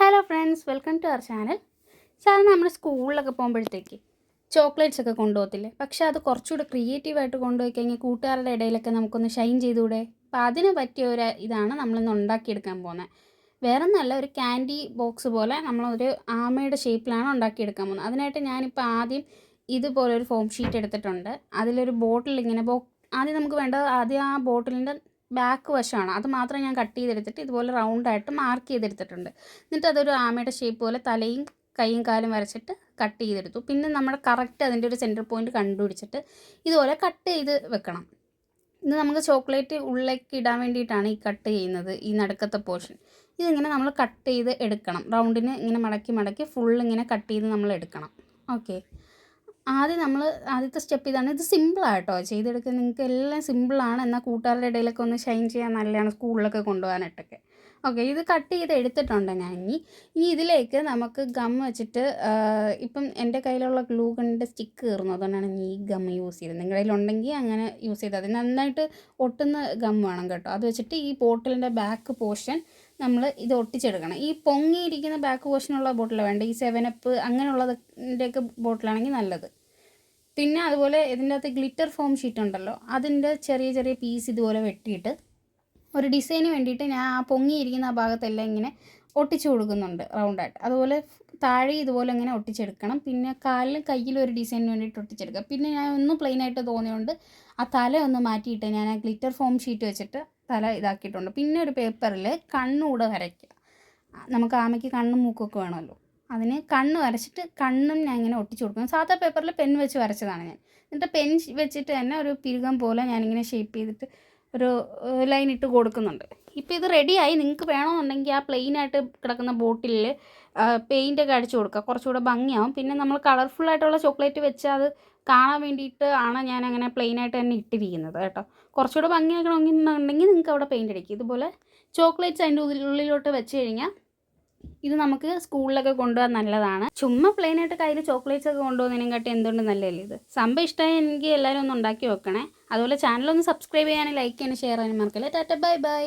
Hello friends, welcome to our channel. സാധാരണ നമ്മൾ സ്കൂളിലൊക്കെ പോകുമ്പോഴത്തേക്ക് ചോക്ലേറ്റ്സ് ഒക്കെ കൊണ്ടുപോകത്തില്ലേ? പക്ഷേ അത് കുറച്ചുകൂടെ ക്രിയേറ്റീവായിട്ട് കൊണ്ടുപോയി കഴിഞ്ഞാൽ കൂട്ടുകാരുടെ ഇടയിലൊക്കെ നമുക്കൊന്ന് ഷൈൻ ചെയ്തുകൂടെ? അപ്പോൾ അതിന് പറ്റിയ ഒരു ഇതാണ് നമ്മളിന്ന് ഉണ്ടാക്കിയെടുക്കാൻ പോകുന്നത്. വേറെ ഒന്നല്ല, ഒരു ക്യാൻഡി ബോക്സ് പോലെ നമ്മളൊരു ആമയുടെ ഷേപ്പിലാണ് ഉണ്ടാക്കിയെടുക്കാൻ പോകുന്നത്. അതിനായിട്ട് ഞാനിപ്പോൾ ആദ്യം ഇതുപോലെ ഒരു ഫോം ഷീറ്റ് എടുത്തിട്ടുണ്ട്. അതിലൊരു ബോട്ടിൽ ഇങ്ങനെ ആദ്യം നമുക്ക് വേണ്ടത് ആദ്യം ആ ബോട്ടിലിൻ്റെ ബാക്ക് വശമാണ്. അത് മാത്രം ഞാൻ കട്ട് ചെയ്തെടുത്തിട്ട് ഇതുപോലെ റൗണ്ടായിട്ട് മാർക്ക് ചെയ്തെടുത്തിട്ടുണ്ട്. എന്നിട്ട് അതൊരു ആമയുടെ ഷേപ്പ് പോലെ തലയും കൈയും കാലും വരച്ചിട്ട് കട്ട് ചെയ്തെടുത്തു. പിന്നെ നമ്മൾ കറക്റ്റ് അതിൻ്റെ ഒരു സെൻറ്റർ പോയിൻറ്റ് കണ്ടുപിടിച്ചിട്ട് ഇതുപോലെ കട്ട് ചെയ്ത് വെക്കണം. ഇത് നമുക്ക് ചോക്ലേറ്റ് ഉള്ളിലേക്ക് ഇടാൻ വേണ്ടിയിട്ടാണ് ഈ കട്ട് ചെയ്യുന്നത്, ഈ നടുക്കത്തെ പോർഷൻ. ഇതിങ്ങനെ നമ്മൾ കട്ട് ചെയ്ത് എടുക്കണം. റൗണ്ടിന് ഇങ്ങനെ മടക്കി മടക്കി ഇങ്ങനെ കട്ട് ചെയ്ത് നമ്മൾ എടുക്കണം. ഓക്കെ, ആദ്യത്തെ സ്റ്റെപ്പ് ഇതാണ്. ഇത് സിമ്പിളാണ് കേട്ടോ ചെയ്തെടുക്കാൻ. നിങ്ങൾക്ക് എല്ലാം സിമ്പിളാണ്. എന്നാൽ കൂട്ടുകാരുടെ ഇടയിലൊക്കെ ഒന്ന് ഷൈൻ ചെയ്യാൻ നല്ലതാണ്, സ്കൂളിലൊക്കെ കൊണ്ടുപോകാനായിട്ടൊക്കെ. ഓക്കെ, ഇത് കട്ട് ചെയ്ത് എടുത്തിട്ടുണ്ട് ഞാൻ. ഇനി ഇതിലേക്ക് നമുക്ക് ഗം വെച്ചിട്ട്, ഇപ്പം എൻ്റെ കയ്യിലുള്ള ഗ്ലൂ ഗണ്ണിൻ്റെ സ്റ്റിക്ക് കീറുന്നു, അതുകൊണ്ടാണ് ഈ ഗം യൂസ് ചെയ്തത്. നിങ്ങളുടെ കയ്യിലുണ്ടെങ്കിൽ അങ്ങനെ യൂസ് ചെയ്താൽ മതി. നന്നായിട്ട് ഒട്ടുന്ന ഗം വേണം കേട്ടോ. അത് വെച്ചിട്ട് ഈ ബോട്ടിലിൻ്റെ ബാക്ക് പോർഷൻ നമ്മൾ ഇത് ഒട്ടിച്ചെടുക്കണം. ഈ പൊങ്ങിയിരിക്കുന്ന ബാക്ക് പോർഷനുള്ള ബോട്ടിൽ വേണ്ട, ഈ 7up അങ്ങനെയുള്ളതിൻ്റെയൊക്കെ ബോട്ടിലാണെങ്കിൽ നല്ലത്. പിന്നെ അതുപോലെ ഇതിൻ്റെ അകത്ത് ഗ്ലിറ്റർ ഫോം ഷീറ്റ് ഉണ്ടല്ലോ, അതിൻ്റെ ചെറിയ ചെറിയ പീസ് ഇതുപോലെ വെട്ടിയിട്ട് ഒരു ഡിസൈന് വേണ്ടിയിട്ട് ഞാൻ ആ പൊങ്ങിയിരിക്കുന്ന ആ ഭാഗത്തെല്ലാം ഇങ്ങനെ ഒട്ടിച്ചു കൊടുക്കുന്നുണ്ട് റൗണ്ടായിട്ട്. അതുപോലെ താഴെ ഇതുപോലെ ഇങ്ങനെ ഒട്ടിച്ചെടുക്കണം. പിന്നെ കാലിലും കയ്യിലും ഒരു ഡിസൈനിന് വേണ്ടിയിട്ട് ഒട്ടിച്ചെടുക്കുക. പിന്നെ ഞാൻ ഒന്ന് പ്ലെയിനായിട്ട് തോന്നിയുകൊണ്ട് ആ തല ഒന്ന് മാറ്റിയിട്ട് ഞാൻ ആ ഗ്ലിറ്റർ ഫോം ഷീറ്റ് വെച്ചിട്ട് തല ഇതാക്കിയിട്ടുണ്ട്. പിന്നെ ഒരു പേപ്പറിൽ കണ്ണുകൂടെ വരയ്ക്കുക. നമുക്ക് ആമയ്ക്ക് കണ്ണും മൂക്കൊക്കെ വേണമല്ലോ, അതിന് കണ്ണ് വരച്ചിട്ട് കണ്ണും ഞാൻ ഇങ്ങനെ ഒട്ടിച്ചു കൊടുക്കുന്നു. സാധാ പേപ്പറിൽ പെൻ വെച്ച് വരച്ചതാണ് ഞാൻ. എന്നിട്ട് പെൻ വെച്ചിട്ട് തന്നെ ഒരു പിരുകം പോലെ ഞാനിങ്ങനെ ഷേപ്പ് ചെയ്തിട്ട് ഒരു ലൈൻ ഇട്ട് കൊടുക്കുന്നുണ്ട്. ഇപ്പോൾ ഇത് റെഡിയായി. നിങ്ങൾക്ക് വേണമെന്നുണ്ടെങ്കിൽ ആ പ്ലെയിനായിട്ട് കിടക്കുന്ന ബോട്ടിലിൽ പെയിൻ്റൊക്കെ അടിച്ചു കൊടുക്കുക, കുറച്ചുകൂടെ ഭംഗിയാവും. പിന്നെ നമ്മൾ കളർഫുള്ളായിട്ടുള്ള ചോക്ലേറ്റ് വെച്ച് അത് കാണാൻ വേണ്ടിയിട്ട് ആണ് ഞാൻ അങ്ങനെ പ്ലെയിനായിട്ട് തന്നെ ഇട്ടിരിക്കുന്നത് കേട്ടോ. കുറച്ചുകൂടെ ഭംഗിയാക്കണമെന്നുണ്ടെങ്കിൽ നിങ്ങൾക്ക് അവിടെ പെയിൻ്റ് അടിക്കുക. ഇതുപോലെ ചോക്ലേറ്റ്സ് അതിൻ്റെ ഉള്ളിലോട്ട് വെച്ച് കഴിഞ്ഞാൽ ഇത് നമുക്ക് സ്കൂളിലൊക്കെ കൊണ്ടുപോകാൻ നല്ലതാണ്. ചുമ്മാ പ്ലെയിനായിട്ട് കയ്യിൽ ചോക്ലേറ്റ്സ് ഒക്കെ കൊണ്ടുപോകുന്നതിനെക്കാട്ടി എന്തുകൊണ്ട് നല്ലതല്ലേ ഇത്. സംഭവം ഇഷ്ടമായി എനിക്ക് എല്ലാവരും ഒന്ന് ഉണ്ടാക്കി വെക്കണേ. അതുപോലെ ചാനലൊന്ന് സബ്സ്ക്രൈബ് ചെയ്യാനും ലൈക്ക് ചെയ്യാനും ഷെയർ ചെയ്യാനും മറക്കല്ലേ. Tata, bye bye.